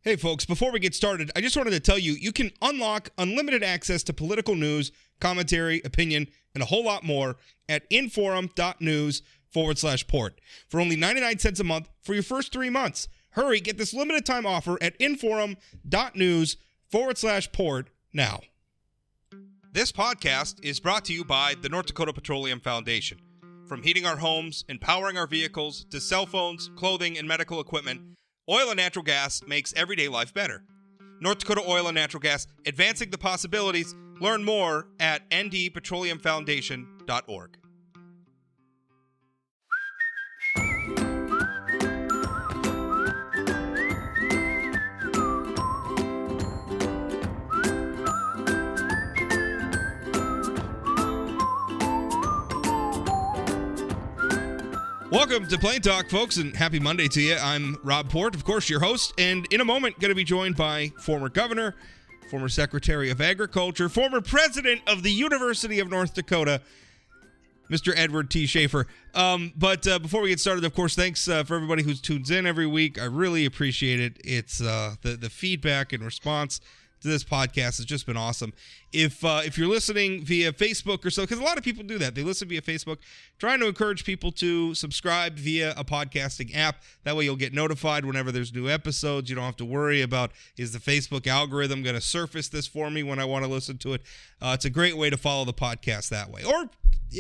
Hey folks, before we get started, I just wanted to tell you, you can unlock unlimited access to political news, commentary, opinion, and a whole lot more at inforum.news/port for only 99 cents a month for your first 3 months. Hurry, get this limited time offer at inforum.news/port now. This podcast is brought to you by the North Dakota Petroleum Foundation. From heating our homes, empowering our vehicles, to cell phones, clothing, and medical equipment, oil and natural gas makes everyday life better. North Dakota Oil and Natural Gas, advancing the possibilities. Learn more at ndpetroleumfoundation.org. Welcome to Plain Talk, folks, and happy Monday to you. I'm Rob Port, of course, your host, and in a moment, going to be joined by former governor, former Secretary of Agriculture, former president of the University of North Dakota, Mr. Edward T. Schafer. But before we get started, of course, thanks for everybody who tunes in every week. I really appreciate it. It's the feedback and response to this podcast has just been awesome. If you're listening via Facebook or so, because a lot of people do that, they listen via Facebook, trying to encourage people to subscribe via a podcasting app. That way you'll get notified whenever there's new episodes. You don't have to worry about, is the Facebook algorithm going to surface this for me when I want to listen to it? It's a great way to follow the podcast that way. Or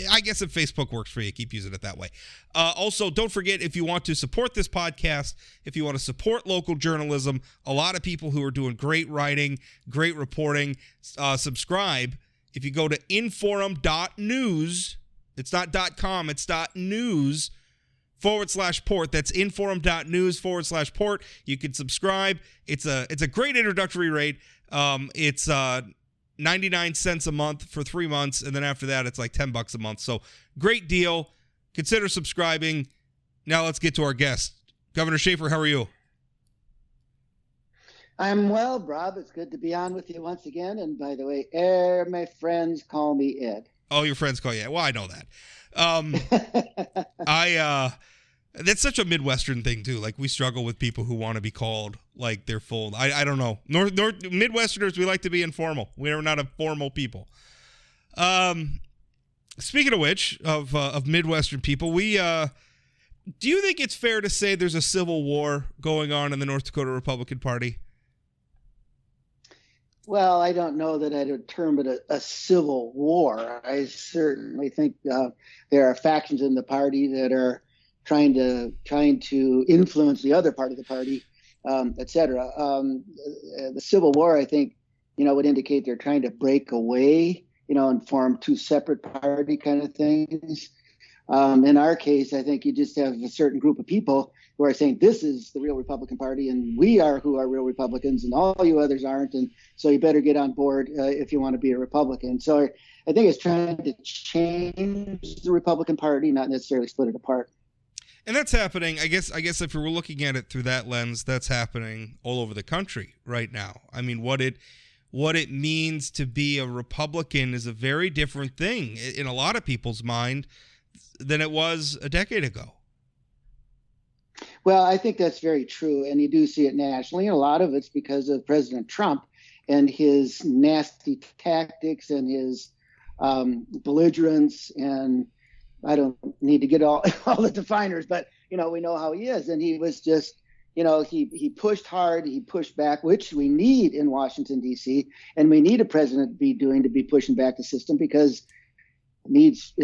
I guess if Facebook works for you, keep using it that way. Also, don't forget, if you want to support this podcast, if you want to support local journalism, a lot of people who are doing great writing, great reporting, subscribe. If you go to inforum.news, it's not .com, it's .news/port. That's inforum.news/port. You can subscribe. It's a great introductory rate. It's 99 cents a month for 3 months, and then after that it's like $10 a month. So great deal. Consider subscribing. Now let's get to our guest. Governor Schafer, how are you? I'm well, Rob. It's good to be on with you once again. And by the way, my friends call me Ed. Oh, your friends call you Ed. Well, I know that. That's such a Midwestern thing too. Like, we struggle with people who want to be called like they're full. I don't know. North Midwesterners, we like to be informal. We are not a formal people. Speaking of which, of Midwestern people, do you think it's fair to say there's a civil war going on in the North Dakota Republican Party? Well, I don't know that I would term it a civil war. I certainly think there are factions in the party that are trying to influence the other part of the party, et cetera. The Civil War, I think, would indicate they're trying to break away, and form two separate party kind of things. In our case, I think you just have a certain group of people who are saying this is the real Republican Party and we are who are real Republicans and all you others aren't. And so you better get on board if you want to be a Republican. So I think it's trying to change the Republican Party, not necessarily split it apart. And that's happening, I guess if we were looking at it through that lens, that's happening all over the country right now. I mean, what it means to be a Republican is a very different thing in a lot of people's mind than it was a decade ago. Well, I think that's very true. And you do see it nationally. And a lot of it's because of President Trump and his nasty tactics and his belligerence. And I don't need to get all the definers, but, we know how he is. And he was just, he pushed hard, he pushed back, which we need in Washington, D.C. And we need a president to be pushing back the system because it needs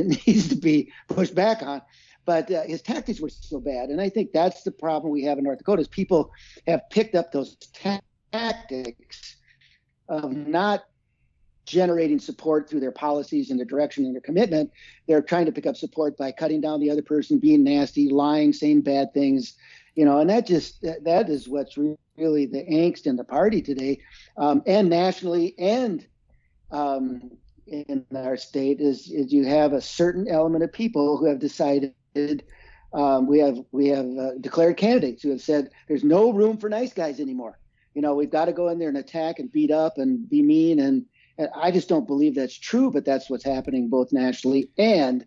to be pushed back on. But his tactics were so bad. And I think that's the problem we have in North Dakota is people have picked up those tactics of not generating support through their policies and their direction and their commitment. They're trying to pick up support by cutting down the other person, being nasty, lying, saying bad things, and that is what's really the angst in the party today, and nationally and in our state is you have a certain element of people who have decided we have declared candidates who have said there's no room for nice guys anymore. We've got to go in there and attack and beat up and be mean. And I just don't believe that's true, but that's what's happening both nationally and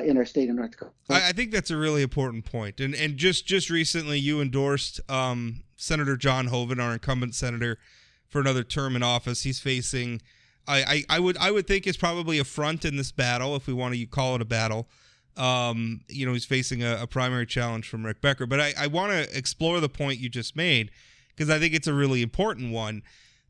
in our state of North Dakota. I think that's a really important point. And just recently, you endorsed Senator John Hoeven, our incumbent senator, for another term in office. He's facing, I would think, is probably a front in this battle, if we want to call it a battle. He's facing a primary challenge from Rick Becker. But I want to explore the point you just made, because I think it's a really important one.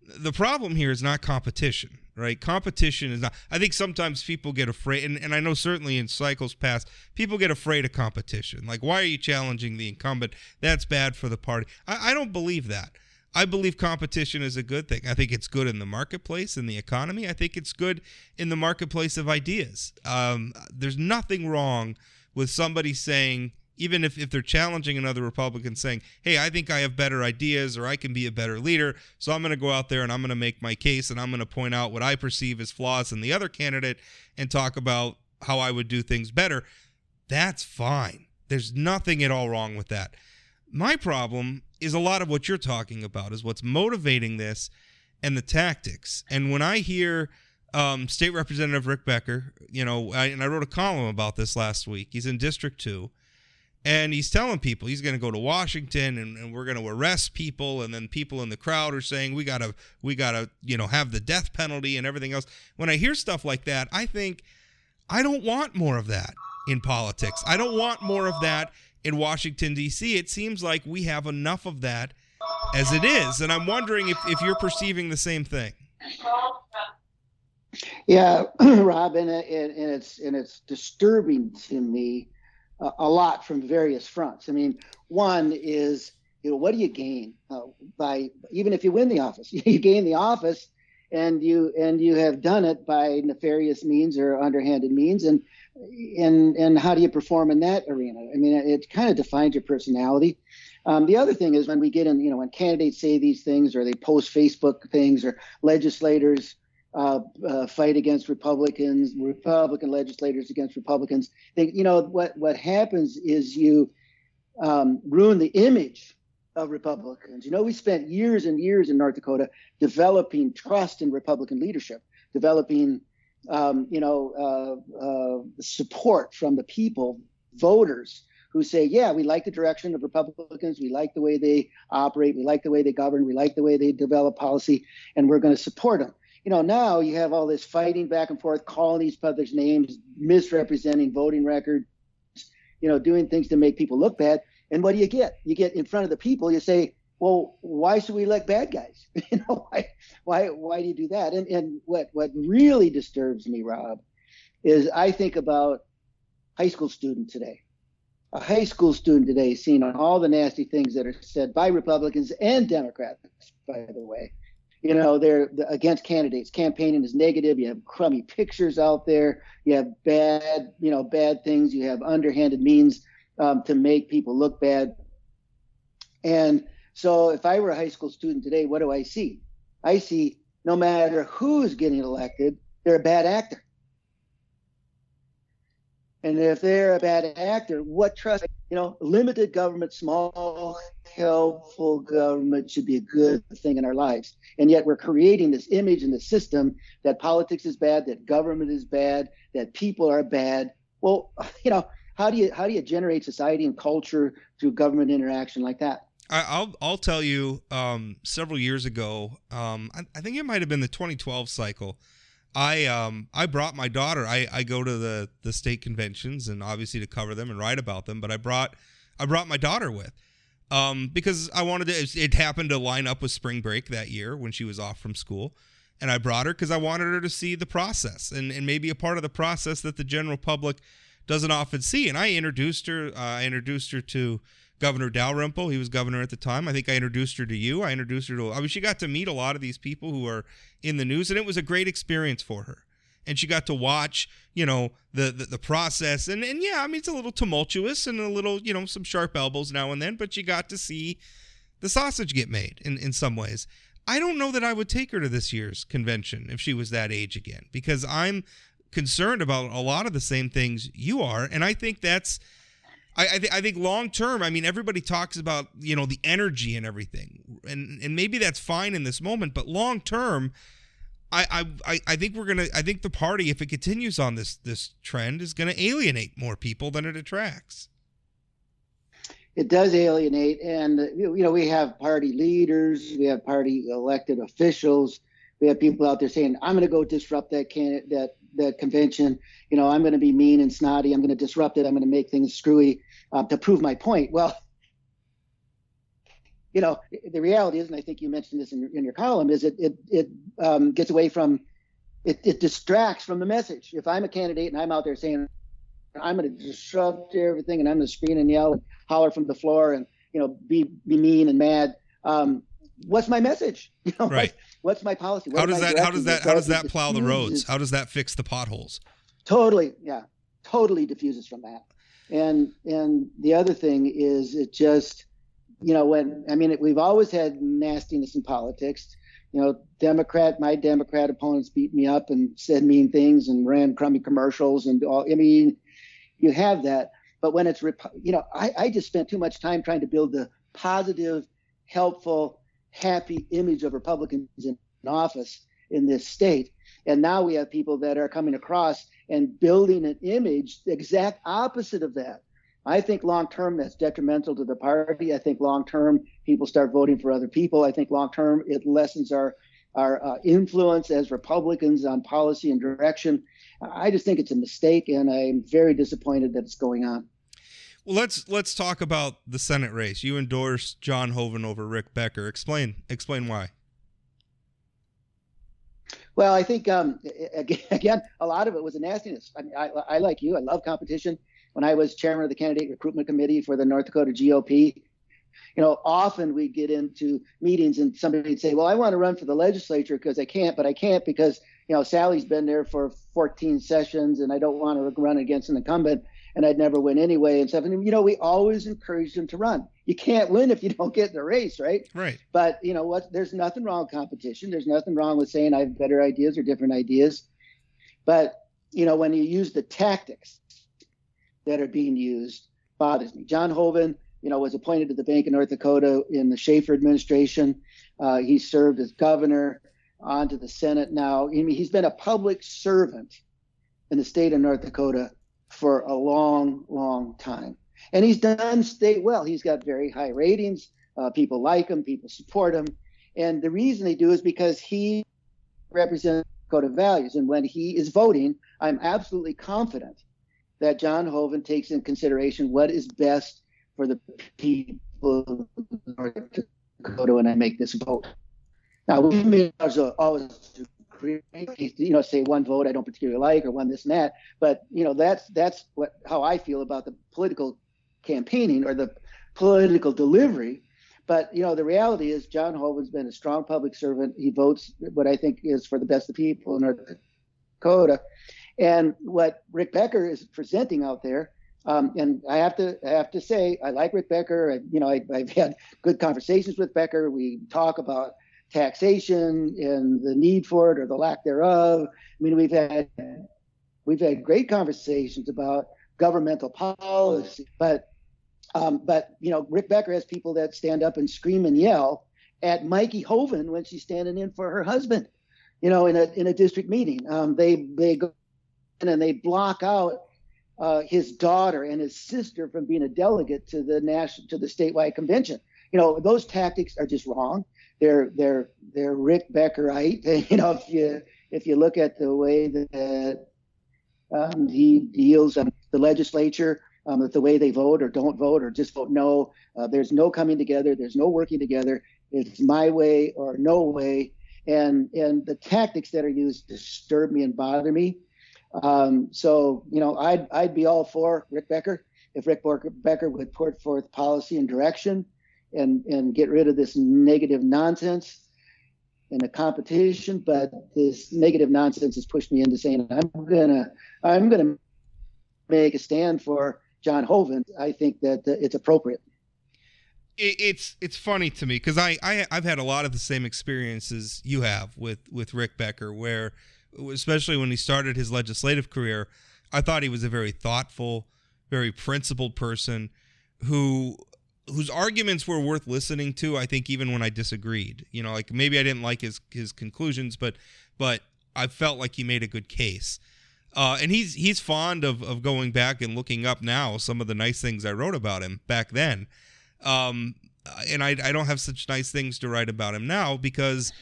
The problem here is not competition, right? Competition is not. I think sometimes people get afraid, and I know certainly in cycles past, people get afraid of competition. Like, why are you challenging the incumbent? That's bad for the party. I don't believe that. I believe competition is a good thing. I think it's good in the marketplace, in the economy. I think it's good in the marketplace of ideas. There's nothing wrong with somebody saying, even if they're challenging another Republican, saying, hey, I think I have better ideas, or I can be a better leader, so I'm going to go out there and I'm going to make my case, and I'm going to point out what I perceive as flaws in the other candidate and talk about how I would do things better. That's fine. There's nothing at all wrong with that. My problem is a lot of what you're talking about is what's motivating this and the tactics. And when I hear State Representative Rick Becker, and I wrote a column about this last week. He's in District 2. And he's telling people he's going to go to Washington and we're going to arrest people. And then people in the crowd are saying we gotta have the death penalty and everything else. When I hear stuff like that, I think I don't want more of that in politics. I don't want more of that in Washington, D.C. It seems like we have enough of that as it is. And I'm wondering if you're perceiving the same thing. Yeah, Rob, and it's disturbing to me. A lot from various fronts. I mean, one is, what do you gain by, even if you win the office? You gain the office, and you have done it by nefarious means or underhanded means, and how do you perform in that arena? I mean, it kind of defines your personality. The other thing is when we get in, when candidates say these things, or they post Facebook things, or legislators fight against Republican legislators against Republicans. What happens is you ruin the image of Republicans. We spent years and years in North Dakota developing trust in Republican leadership, developing support from the people, voters, who say, yeah, we like the direction of Republicans, we like the way they operate, we like the way they govern, we like the way they develop policy, and we're going to support them. Now you have all this fighting back and forth, calling these public names, misrepresenting voting records, doing things to make people look bad. And what do you get? You get in front of the people, you say, well, why should we elect bad guys? Why do you do that? And what really disturbs me, Rob, is I think about high school student today. A high school student today seeing all the nasty things that are said by Republicans and Democrats, by the way. They're against candidates. Campaigning is negative. You have crummy pictures out there. You have bad things. You have underhanded means to make people look bad. And so if I were a high school student today, what do I see? I see no matter who's getting elected, they're a bad actor. And if they're a bad actor, what trust? Limited government, small, helpful government should be a good thing in our lives. And yet we're creating this image in the system that politics is bad, that government is bad, that people are bad. Well, how do you generate society and culture through government interaction like that? I'll tell you, several years ago, I think it might have been the 2012 cycle. I brought my daughter. I go to the state conventions and obviously to cover them and write about them. But I brought my daughter with because I wanted to. It happened to line up with spring break that year when she was off from school, and I brought her because I wanted her to see the process and maybe a part of the process that the general public doesn't often see. And I introduced her. I introduced her to Governor Dalrymple. He was governor at the time. I think I introduced her to you. I introduced her to, she got to meet a lot of these people who are in the news, and it was a great experience for her. And she got to watch, the process. And yeah, it's a little tumultuous and a little, some sharp elbows now and then, but you got to see the sausage get made in some ways. I don't know that I would take her to this year's convention if she was that age again, because I'm concerned about a lot of the same things you are. And I think that's, I think long term, everybody talks about, the energy and everything. And maybe that's fine in this moment, but long term, I think I think the party, if it continues on this trend, is gonna alienate more people than it attracts. It does alienate, and we have party leaders, we have party elected officials, we have people out there saying, "I'm going to go disrupt that convention. I'm going to be mean and snotty. I'm going to disrupt it. I'm going to make things screwy to prove my point." Well, the reality is, and I think you mentioned this in your column, is it gets away from, it distracts from the message. If I'm a candidate and I'm out there saying, "I'm going to disrupt everything, and I'm going to scream and yell and holler from the floor and be mean and mad," what's my message? Right. What's my policy? How does that plow the roads? How does that fix the potholes? Totally diffuses from that. And the other thing is, it just we've always had nastiness in politics. My Democrat opponents beat me up and said mean things and ran crummy commercials and all. You have that, but when it's, I just spent too much time trying to build the positive, helpful, happy image of Republicans in office in this state. And now we have people that are coming across and building an image the exact opposite of that. I think long-term that's detrimental to the party. I think long-term people start voting for other people. I think long-term it lessens our influence as Republicans on policy and direction. I just think it's a mistake, and I'm very disappointed that it's going on. Well, let's talk about the Senate race. You endorsed John Hoeven over Rick Becker. Explain why. Well, I think again, a lot of it was a nastiness. I like you. I love competition. When I was chairman of the candidate recruitment committee for the North Dakota GOP, often we'd get into meetings and somebody would say, "Well, I want to run for the legislature because I can't because Sally's been there for 14 sessions and I don't want to run against an incumbent and I'd never win anyway," and stuff. And we always encourage them to run. You can't win if you don't get in the race, right? Right. But there's nothing wrong with competition. There's nothing wrong with saying I have better ideas or different ideas. But when you use the tactics that are being used, bothers me. John Hoeven, was appointed to the Bank of North Dakota in the Schafer administration. He served as governor, on to the Senate now. He's been a public servant in the state of North Dakota for a long, long time. And he's done state well. He's got very high ratings. People like him. People support him. And the reason they do is because he represents Dakota values. And when he is voting, I'm absolutely confident that John Hoeven takes in consideration what is best for the people of North Dakota when I make this vote. Now, we may always agree, say one vote I don't particularly like or one this and that, but that's how I feel about the political campaigning or the political delivery. But the reality is John Hoeven's been a strong public servant. He votes what I think is for the best of people in North Dakota. And what Rick Becker is presenting out there, and I have to say, I like Rick Becker. I've had good conversations with Becker. We talk about taxation and the need for it or the lack thereof. We've had great conversations about governmental policy. But Rick Becker has people that stand up and scream and yell at Mikey Hoeven when she's standing in for her husband, in a district meeting. They go and they block out his daughter and his sister from being a delegate to the statewide convention. Those tactics are just wrong. They're Rick Beckerite. If you look at the way that he deals the legislature, with the way they vote or don't vote or just vote no, there's no coming together. There's no working together. It's my way or no way. And the tactics that are used disturb me and bother me. I'd be all for Rick Becker if Rick Becker would put forth policy and direction and get rid of this negative nonsense in a competition. But this negative nonsense has pushed me into saying I'm gonna make a stand for John Hoeven. I think that it's appropriate. It's funny to me because I've had a lot of the same experiences you have with Rick Becker, where especially when he started his legislative career, I thought he was a very thoughtful, very principled person who whose arguments were worth listening to. I think even when I disagreed, like maybe I didn't like his conclusions, but I felt like he made a good case. And he's fond of going back and looking up now some of the nice things I wrote about him back then. And I don't have such nice things to write about him now, because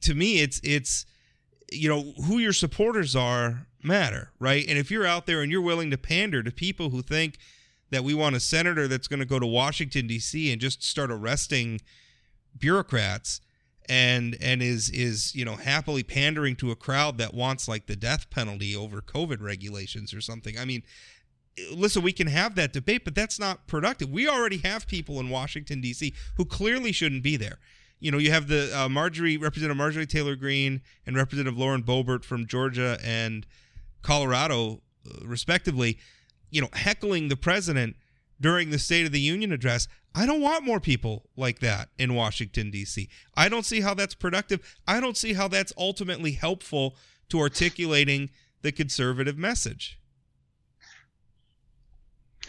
to me it's who your supporters are matter, right? And if you're out there and you're willing to pander to people who think that we want a senator that's going to go to Washington, D.C. and just start arresting bureaucrats and is happily pandering to a crowd that wants like the death penalty over COVID regulations or something. I mean, listen, we can have that debate, but that's not productive. We already have people in Washington, D.C. who clearly shouldn't be there. You have the Representative Marjorie Taylor Greene and Representative Lauren Boebert from Georgia and Colorado, respectively, heckling the president during the State of the Union address. I don't want more people like that in Washington, D.C. I don't see how that's productive. I don't see how that's ultimately helpful to articulating the conservative message.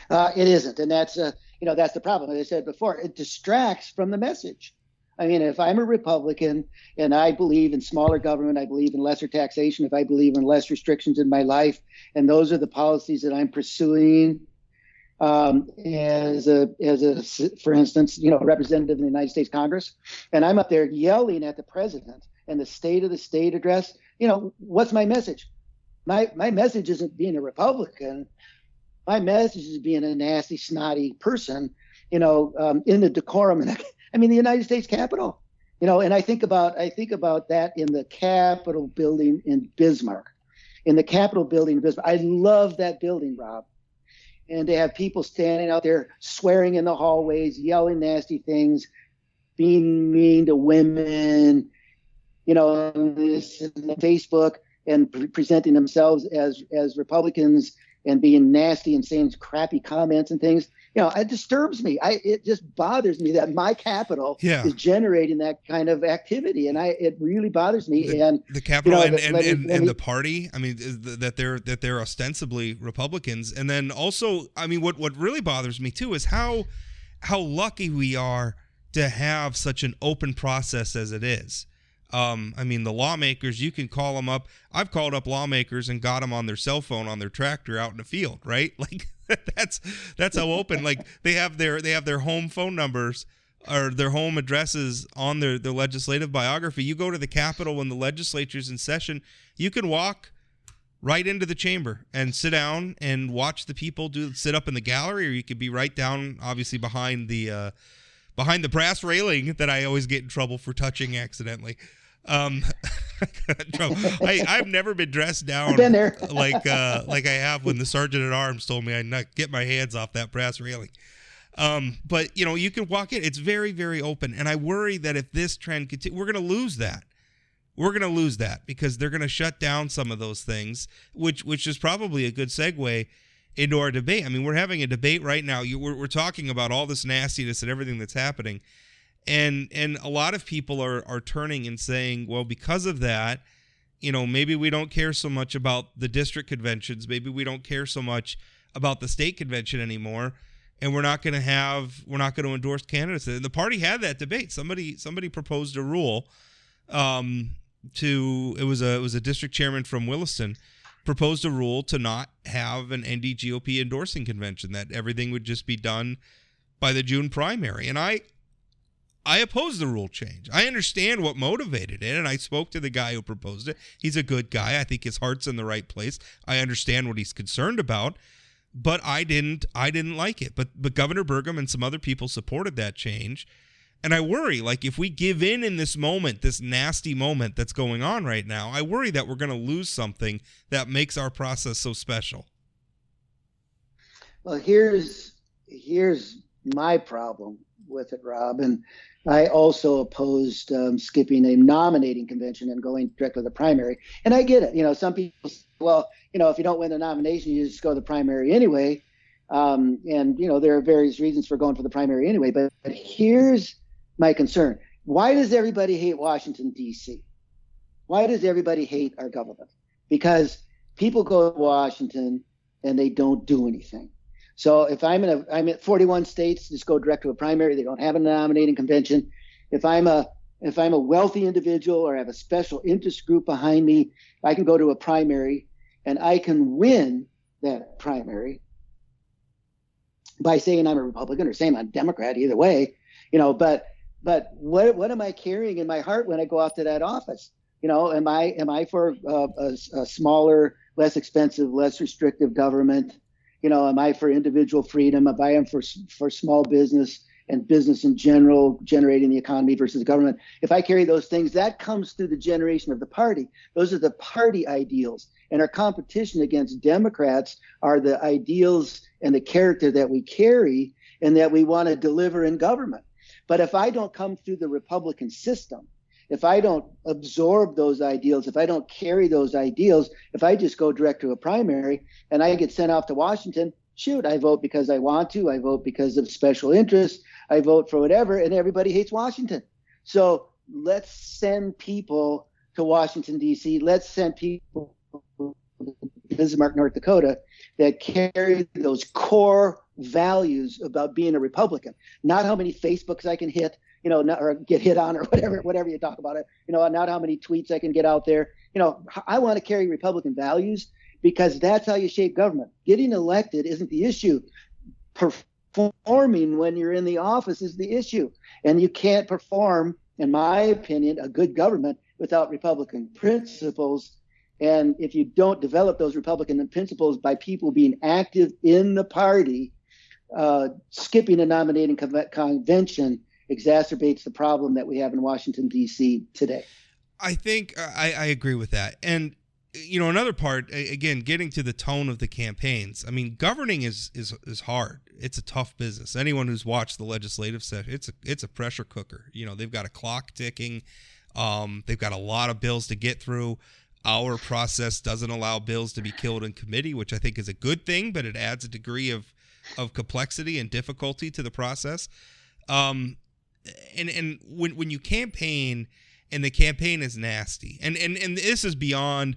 It isn't. And that's the problem. As I said before, it distracts from the message. I mean, if I'm a Republican and I believe in smaller government, I believe in lesser taxation, if I believe in less restrictions in my life, and those are the policies that I'm pursuing, as for instance, representative in the United States Congress, and I'm up there yelling at the president and the State of the State address, what's my message? My message isn't being a Republican. My message is being a nasty, snotty person, in the decorum. And the United States Capitol, and I think about that in the Capitol building in Bismarck. I love that building, Rob. And they have people standing out there swearing in the hallways, yelling nasty things, being mean to women, on Facebook, and presenting themselves as Republicans and being nasty and saying crappy comments and things. It disturbs me. It just bothers me that my Capitol is generating that kind of activity, and it really bothers me. The Capitol and the party. I mean, that they're ostensibly Republicans, and then also, what really bothers me too is how lucky we are to have such an open process as it is. The lawmakers, you can call them up. I've called up lawmakers and got them on their cell phone on their tractor out in the field, right? Like that's how open. Like they have their home phone numbers or their home addresses on their legislative biography. You go to the Capitol when the legislature's in session, you can walk right into the chamber and sit down and watch the people sit up in the gallery, or you could be right down, obviously behind the brass railing that I always get in trouble for touching accidentally. I've never been dressed down like I have when the sergeant at arms told me I'd not get my hands off that brass railing. But you can walk in. It's very, very open, and I worry that if this trend continues, we're going to lose that. We're going to lose that because they're going to shut down some of those things, which is probably a good segue into our debate. We're having a debate right now. We're talking about all this nastiness and everything that's happening. And a lot of people are turning and saying, well, because of that, maybe we don't care so much about the district conventions. Maybe we don't care so much about the state convention anymore. And we're not going to endorse candidates. And the party had that debate. Somebody proposed a rule it was a district chairman from Williston proposed a rule to not have an NDGOP endorsing convention, that everything would just be done by the June primary. And I oppose the rule change. I understand what motivated it, and I spoke to the guy who proposed it. He's a good guy. I think his heart's in the right place. I understand what he's concerned about, but I didn't like it. But Governor Burgum and some other people supported that change. And I worry, like, if we give in this moment, this nasty moment that's going on right now, I worry that we're going to lose something that makes our process so special. Well, here's my problem with it, Rob. And I also opposed skipping a nominating convention and going directly to the primary. And I get it. Some people say, well, if you don't win the nomination, you just go to the primary anyway. And there are various reasons for going for the primary anyway. But here's my concern. Why does everybody hate Washington, D.C.? Why does everybody hate our government? Because people go to Washington and they don't do anything. So if I'm at 41 states, just go direct to a primary. They don't have a nominating convention. If I'm a wealthy individual or have a special interest group behind me, I can go to a primary and I can win that primary by saying I'm a Republican or saying I'm a Democrat, either way, but what am I carrying in my heart when I go off to that office? Am I for a smaller, less expensive, less restrictive government? Am I for individual freedom? Am I for small business and business in general, generating the economy versus the government? If I carry those things, that comes through the generation of the party. Those are the party ideals. And our competition against Democrats are the ideals and the character that we carry and that we want to deliver in government. But if I don't come through the Republican system, if I don't absorb those ideals, if I don't carry those ideals, if I just go direct to a primary and I get sent off to Washington, shoot, I vote because I want to, I vote because of special interest, I vote for whatever, and everybody hates Washington. So let's send people to Washington, D.C. Let's send people to Bismarck, North Dakota, that carry those core values about being a Republican. Not how many Facebooks I can hit, or get hit on, or whatever you talk about it, not how many tweets I can get out there. I want to carry Republican values because that's how you shape government. Getting elected isn't the issue. Performing when you're in the office is the issue. And you can't perform, in my opinion, a good government without Republican principles. And if you don't develop those Republican principles by people being active in the party, skipping a nominating convention exacerbates the problem that we have in Washington, D.C. today. I think I agree with that. And, another part, again, getting to the tone of the campaigns. I mean, governing is hard. It's a tough business. Anyone who's watched the legislative session, it's a pressure cooker. They've got a clock ticking. They've got a lot of bills to get through. Our process doesn't allow bills to be killed in committee, which I think is a good thing, but it adds a degree of complexity and difficulty to the process. And when you campaign and the campaign is nasty, and this is beyond,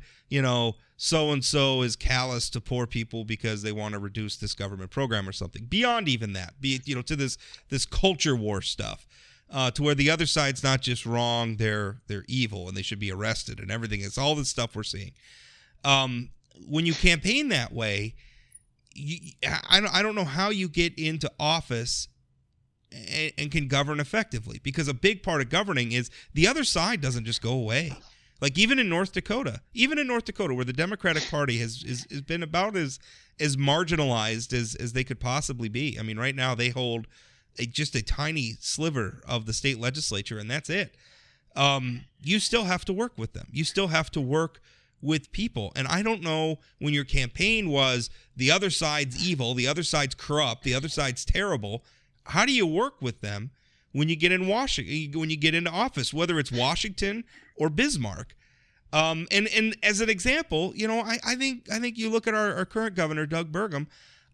so-and-so is callous to poor people because they want to reduce this government program or something, beyond even that, to this culture war stuff, to where the other side's not just wrong, they're evil and they should be arrested and everything. It's all this stuff we're seeing. When you campaign that way, I don't know how you get into office and can govern effectively, because a big part of governing is the other side doesn't just go away. Like even in North Dakota, where the Democratic Party has been about as marginalized as they could possibly be. I mean, right now they hold just a tiny sliver of the state legislature, and that's it. You still have to work with them. You still have to work with people. And I don't know, when your campaign was the other side's evil, the other side's corrupt, the other side's terrible, how do you work with them when you get in Washington, when you get into office, whether it's Washington or Bismarck? And as an example, I think you look at our current governor, Doug Burgum.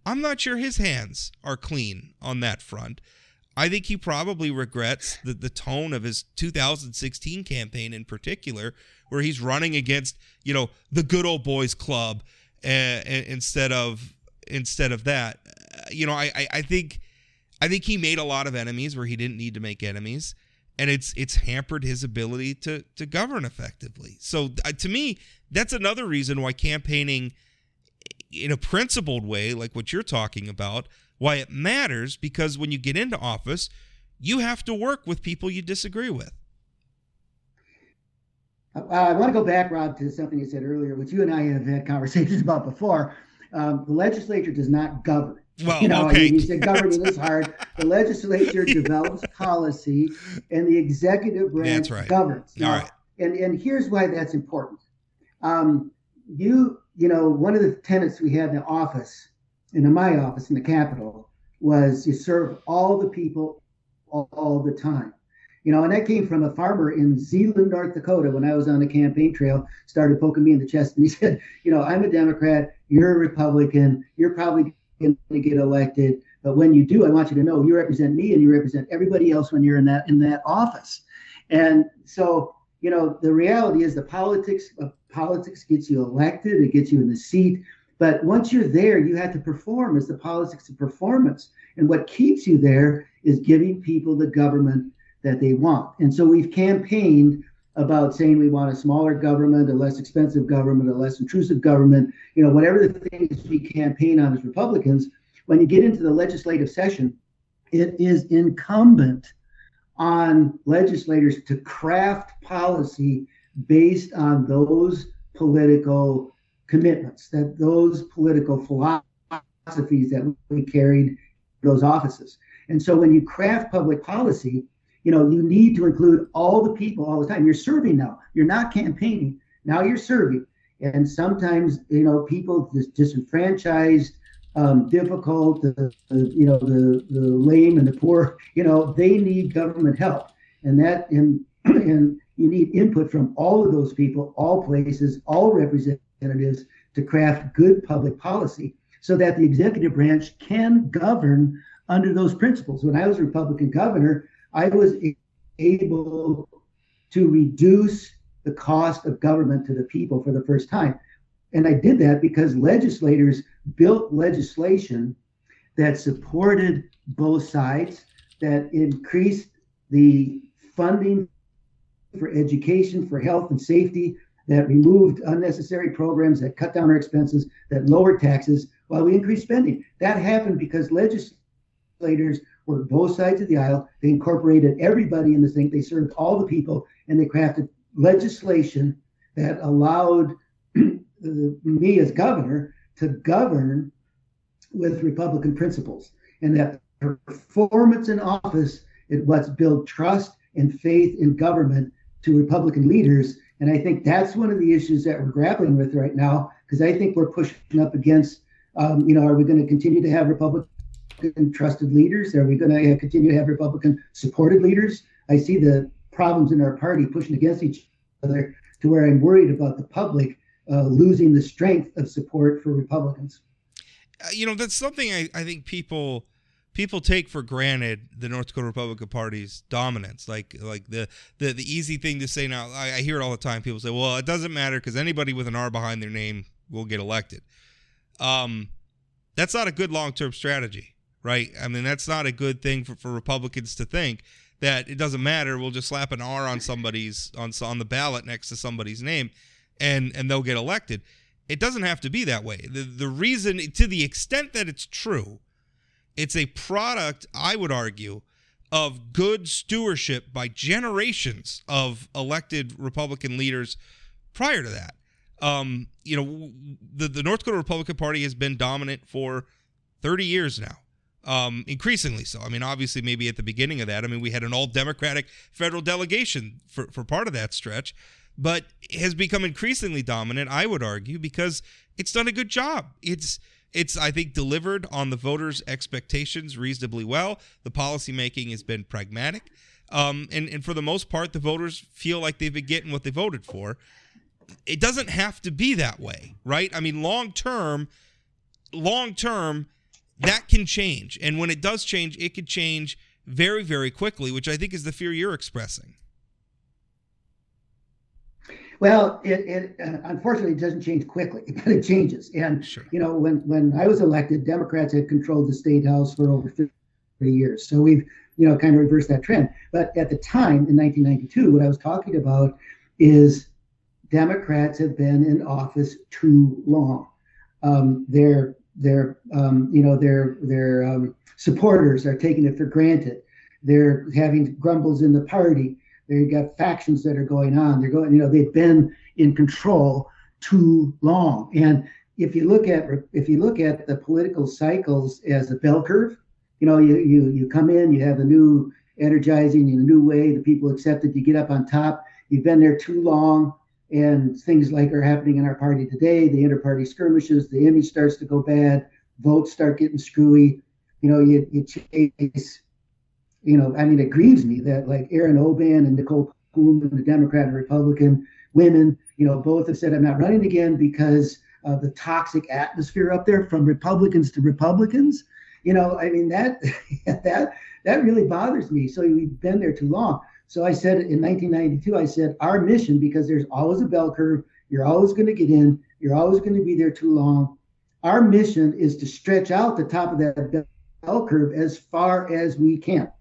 I'm not sure his hands are clean on that front. I think he probably regrets the tone of his 2016 campaign in particular, where he's running against, the good old boys club instead of that. I think he made a lot of enemies where he didn't need to make enemies, and it's hampered his ability to govern effectively. So to me, that's another reason why campaigning in a principled way, like what you're talking about, why it matters, because when you get into office, you have to work with people you disagree with. I want to go back, Rob, to something you said earlier, which you and I have had conversations about before. The legislature does not govern. Well, okay. You said governing is hard. The legislature develops policy, and the executive branch governs. All right. And here's why that's important. One of the tenets we had in the office, in my office in the Capitol, was you serve all the people all the time. And that came from a farmer in Zeeland, North Dakota, when I was on the campaign trail, started poking me in the chest. And he said, I'm a Democrat, you're a Republican, you're probably going to get elected. But when you do, I want you to know you represent me and you represent everybody else when you're in that office. And so, the reality is the politics gets you elected, it gets you in the seat. But once you're there, you have to perform. It's the politics of performance. And what keeps you there is giving people the government that they want. And so we've campaigned about saying we want a smaller government, a less expensive government, a less intrusive government, whatever the things we campaign on as Republicans. When you get into the legislative session, it is incumbent on legislators to craft policy based on those political commitments, that those political philosophies that we carried those offices. And so when you craft public policy, you need to include all the people all the time. You're serving now. You're not campaigning. Now you're serving. And sometimes, people disenfranchised, difficult, the lame and the poor, they need government help. And you need input from all of those people, all places, all representatives to craft good public policy so that the executive branch can govern under those principles. When I was Republican governor, I was able to reduce the cost of government to the people for the first time. And I did that because legislators built legislation that supported both sides, that increased the funding for education, for health and safety, that removed unnecessary programs, that cut down our expenses, that lowered taxes while we increased spending. That happened because legislators were both sides of the aisle. They incorporated everybody in this thing. They served all the people, and they crafted legislation that allowed me as governor to govern with Republican principles. And that performance in office is what's built trust and faith in government to Republican leaders. And I think that's one of the issues that we're grappling with right now, because I think we're pushing up against, are we going to continue to have Republican trusted leaders? Are we going to continue to have Republican supported leaders? I see the problems in our party pushing against each other to where I'm worried about the public losing the strength of support for Republicans. That's something I think people take for granted, the North Dakota Republican Party's dominance. Like the easy thing to say now, I hear it all the time. People say, well, it doesn't matter because anybody with an R behind their name will get elected. That's not a good long-term strategy, right? I mean, that's not a good thing for Republicans to think that it doesn't matter. We'll just slap an R on somebody's on the ballot next to somebody's name, and they'll get elected. It doesn't have to be that way. The reason, to the extent that it's true, it's a product, I would argue, of good stewardship by generations of elected Republican leaders prior to that. The North Dakota Republican Party has been dominant for 30 years now, increasingly so. I mean, obviously, maybe at the beginning of that, we had an all-Democratic federal delegation for part of that stretch, but it has become increasingly dominant, I would argue, because it's done a good job. It's I think, delivered on the voters' expectations reasonably well. The policymaking has been pragmatic. And for the most part, the voters feel like they've been getting what they voted for. It doesn't have to be that way, right? I mean, long term, that can change. And when it does change, it could change very, very quickly, which I think is the fear you're expressing. Well, it unfortunately it doesn't change quickly, but it changes. And, Sure. When I was elected, Democrats had controlled the state house for over 30 years. So we've, kind of reversed that trend. But at the time, in 1992, what I was talking about is Democrats have been in office too long. Their supporters are taking it for granted. They're having grumbles in the party. They've got factions that are going on. They've been in control too long. And if you look at the political cycles as a bell curve, you come in, you have a new energizing in a new way, the people accept it, you get up on top. You've been there too long, and things like are happening in our party today. The inter-party skirmishes, the image starts to go bad, votes start getting screwy. You chase. It grieves me that like Aaron Oban and Nicole Kuhlman, the Democrat and Republican women, both have said I'm not running again because of the toxic atmosphere up there from Republicans to Republicans. That really bothers me. So we've been there too long. So I said in 1992, I said our mission, because there's always a bell curve, you're always going to get in, you're always going to be there too long. Our mission is to stretch out the top of that bell curve as far as we can.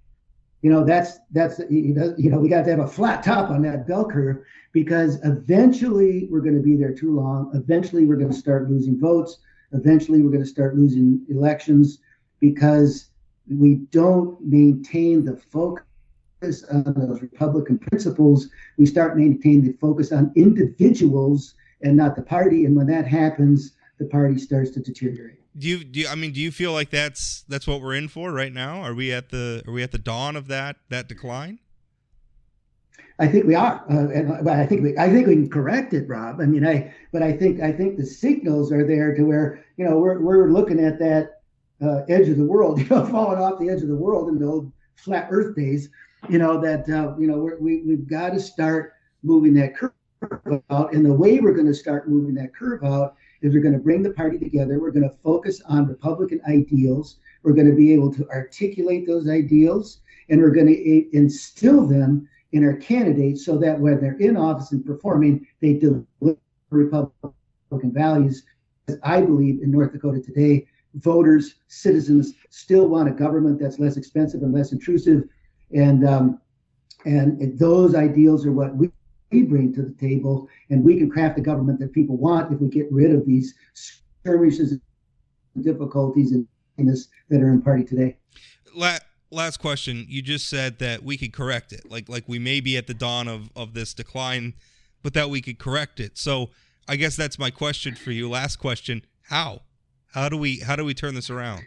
We got to have a flat top on that bell curve, because eventually we're going to be there too long. Eventually we're going to start losing votes. Eventually we're going to start losing elections, because we don't maintain the focus on those Republican principles. We start maintaining the focus on individuals and not the party. And when that happens, the party starts to deteriorate. Do you feel like that's what we're in for right now? Are we at the dawn of that decline? I think we are, and I think we can correct it, Rob. I think the signals are there to where we're looking at that edge of the world, falling off the edge of the world in the old flat Earth days. We've got to start moving that curve out, and the way we're going to start moving that curve out is we're going to bring the party together. We're going to focus on Republican ideals. We're going to be able to articulate those ideals, and we're going to instill them in our candidates so that when they're in office and performing, they deliver Republican values. As I believe in North Dakota today, voters, citizens still want a government that's less expensive and less intrusive. And those ideals are what we bring to the table, and we can craft a government that people want if we get rid of these skirmishes and difficulties and that are in party today. Last question. You just said that we could correct it. Like we may be at the dawn of this decline, but that we could correct it. So I guess that's my question for you. Last question. How do we turn this around?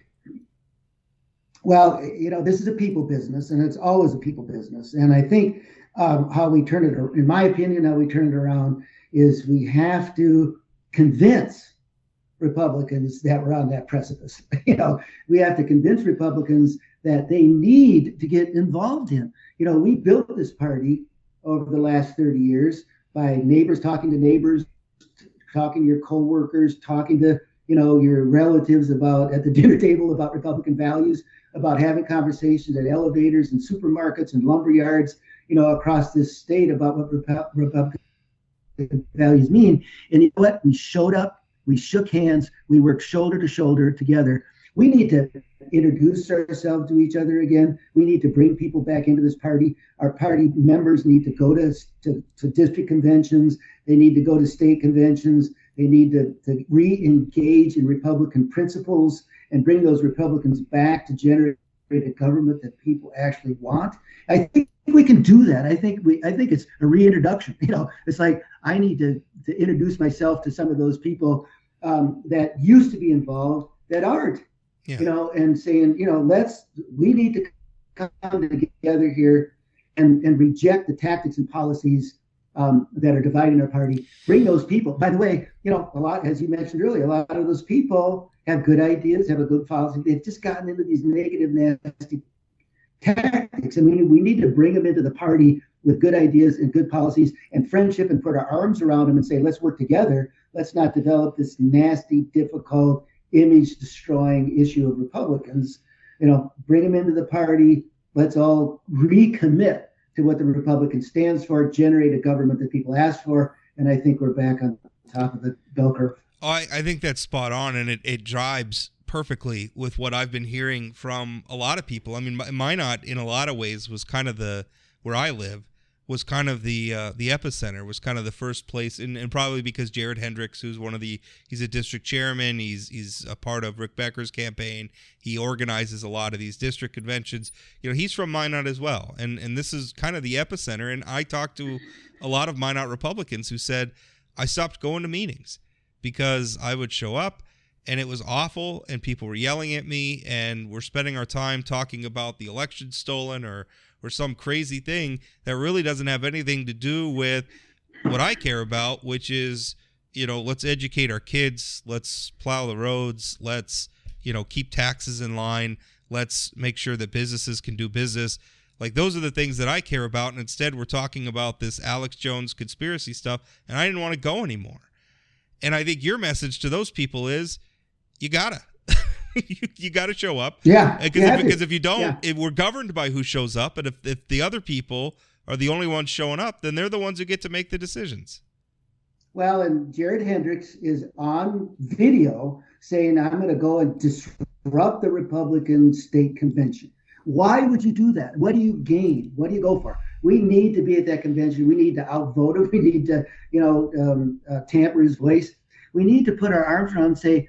Well, this is a people business, and it's always a people business. And I think how we turn it, in my opinion, how we turn it around is we have to convince Republicans that we're on that precipice. We have to convince Republicans that they need to get involved in. We built this party over the last 30 years by neighbors talking to neighbors, talking to your coworkers, talking to your relatives at the dinner table about Republican values, about having conversations at elevators and supermarkets and lumber yards, across this state about what Republican values mean. And you know what? We showed up, we shook hands, we worked shoulder to shoulder together. We need to introduce ourselves to each other again. We need to bring people back into this party. Our party members need to go to district conventions. They need to go to state conventions. They need to re-engage in Republican principles and bring those Republicans back to generate a government that people actually want. I think we can do that. I think it's a reintroduction. It's like I need to introduce myself to some of those people that used to be involved that aren't. And saying, we need to come together here and reject the tactics and policies that are dividing our party. Bring those people. By the way, a lot, as you mentioned earlier, a lot of those people have good ideas, have a good policy. They've just gotten into these negative, nasty tactics. I mean, we need to bring them into the party with good ideas and good policies and friendship, and put our arms around them and say, let's work together. Let's not develop this nasty, difficult, image-destroying issue of Republicans. Bring them into the party. Let's all recommit to what the Republican stands for, generate a government that people ask for, and I think we're back on top of the bell curve. I think that's spot on, and it jives perfectly with what I've been hearing from a lot of people. I mean, Minot, in a lot of ways, was kind of where I live, was kind of the epicenter, was kind of the first place, and probably because Jared Hendricks, who's he's a district chairman, he's a part of Rick Becker's campaign, he organizes a lot of these district conventions. He's from Minot as well, and this is kind of the epicenter. And I talked to a lot of Minot Republicans who said, I stopped going to meetings because I would show up and it was awful, and people were yelling at me, and we're spending our time talking about the election stolen or some crazy thing that really doesn't have anything to do with what I care about, which is, let's educate our kids, let's plow the roads, let's, keep taxes in line, let's make sure that businesses can do business. Like, those are the things that I care about, and instead we're talking about this Alex Jones conspiracy stuff, and I didn't want to go anymore. And I think your message to those people is, you gotta. You got to show up. Yeah. Because if you don't, we're governed by who shows up. And if the other people are the only ones showing up, then they're the ones who get to make the decisions. Well, and Jared Hendricks is on video saying, I'm going to go and disrupt the Republican state convention. Why would you do that? What do you gain? What do you go for? We need to be at that convention. We need to outvote him. We need to, tamper his voice. We need to put our arms around and say,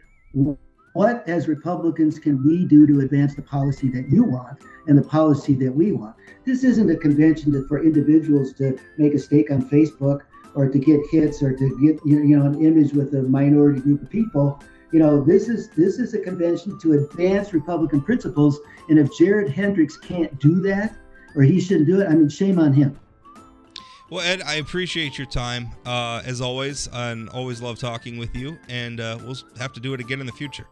what as Republicans can we do to advance the policy that you want and the policy that we want? This isn't a convention for individuals to make a stake on Facebook or to get hits or to get an image with a minority group of people. This is a convention to advance Republican principles. And if Jared Hendricks can't do that, or he shouldn't do it, I mean, shame on him. Well, Ed, I appreciate your time as always, and always love talking with you. And we'll have to do it again in the future.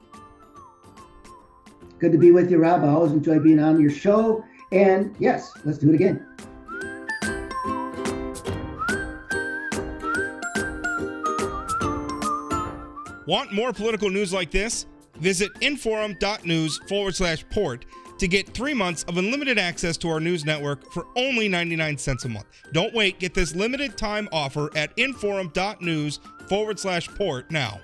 Good to be with you, Rob. I always enjoy being on your show. And yes, let's do it again. Want more political news like this? Visit inforum.news/port to get 3 months of unlimited access to our news network for only 99 cents a month. Don't wait. Get this limited time offer at inforum.news/port now.